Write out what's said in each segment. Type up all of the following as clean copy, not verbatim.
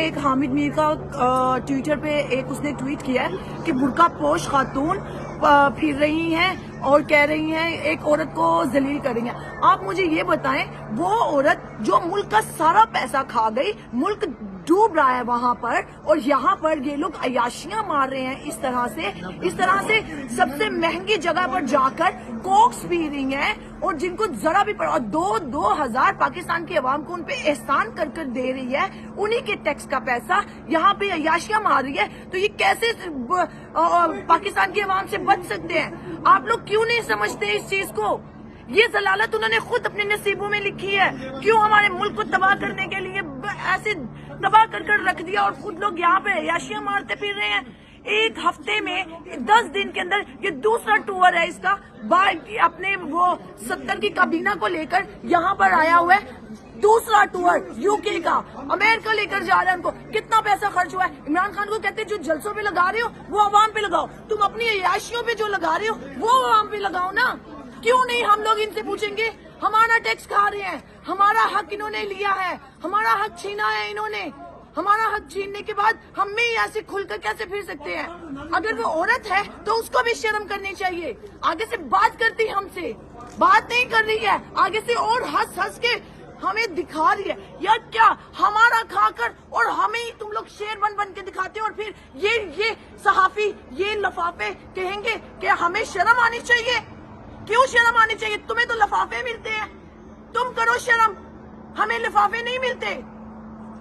एक हामिद मीर का ट्विटर पे एक उसने ट्वीट किया है कि बुर्का पोश खातून फिर रही हैं और कह रही हैं एक औरत को जलील कर रही हैं। आप मुझे ये बताएं, वो औरत जो मुल्क का सारा पैसा खा गई, मुल्क डूब रहा है वहां पर, और यहाँ पर ये लोग अयाशियां मार रहे हैं इस तरह से सबसे महंगी जगह पर जाकर कोक्स पी रही हैं, और जिनको जरा भी पड़ा, और 2,000 पाकिस्तान की आवाम को उन पे एहसान कर कर दे रही है, उन्हीं के टैक्स का पैसा यहाँ पे अयाशियां मार रही है। तो ये कैसे पाकिस्तान की आवाम से बच सकते हैं? आप लोग क्यों नहीं समझते इस चीज को? ये जलालत उन्होंने खुद अपने नसीबों में लिखी है। क्यों हमारे मुल्क को तबाह करने के लिए ऐसे तबाह कर कर रख दिया, और खुद लोग यहाँ पे अयाशियां मारते फिर रहे हैं। एक हफ्ते में 10 दिन के अंदर ये दूसरा टूर है इसका, अपने वो 70 की काबीना को लेकर यहाँ पर आया हुआ है। दूसरा टूर यूके का, अमेरिका लेकर जा रहा है उनको। कितना पैसा खर्च हुआ है? इमरान खान को कहते हैं जो जलसों पे लगा रहे हो वो अवाम पे लगाओ, तुम अपनी अयाशियों पे जो लगा रहे हो वो अवाम पे लगाओ ना। क्यों नहीं हम लोग इनसे पूछेंगे? हमारा टैक्स खा रहे हैं, हमारा हक इन्होंने लिया है, हमारा हक छीना है इन्होंने। हमारा हक छीनने के बाद हम में ही ऐसे खुलकर कैसे फिर सकते हैं? अगर वो औरत है तो उसको भी शर्म करनी चाहिए। आगे से बात करती हमसे, बात नहीं कर रही है, आगे से और हंस हंस के हमें दिखा रही है। यार क्या हमारा खाकर और हमें ही तुम लोग शेर बन के दिखाते हो, और फिर ये सहाफी, ये लफाफे कहेंगे कि हमें शर्म आनी चाहिए। क्यों शर्म आनी चाहिए? तुम्हें तो लफाफे मिलते हैं, तुम करो शर्म, हमें लफाफे नहीं मिलते,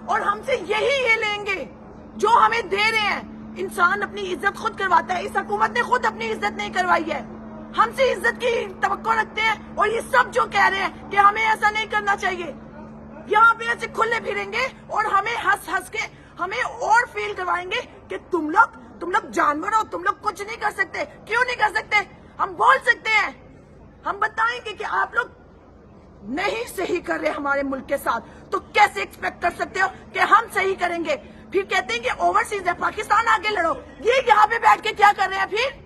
और हमसे यही ये लेंगे जो हमें दे रहे हैं। इंसान अपनी इज्जत खुद करवाता है, इस हुकूमत ने खुद अपनी इज्जत नहीं करवाई है। हमसे इज्जत की तवक्को रखते हैं, और ये सब जो कह रहे हैं कि हमें ऐसा नहीं करना चाहिए, यहाँ पे ऐसे खुले फिरेंगे और हमें हंस हंस के हमें और फील करवाएंगे कि तुम लोग जानवर हो, तुम लोग कुछ नहीं कर सकते। क्यों नहीं कर सकते? हम बोल सकते हैं, हम बताएंगे कि आप लोग नहीं सही कर रहे हमारे मुल्क के साथ, तो कैसे एक्सपेक्ट कर सकते हो कि हम सही करेंगे? फिर कहते हैं कि ओवरसीज है, पाकिस्तान आगे लड़ो। ये यहाँ पे बैठ के क्या कर रहे हैं फिर?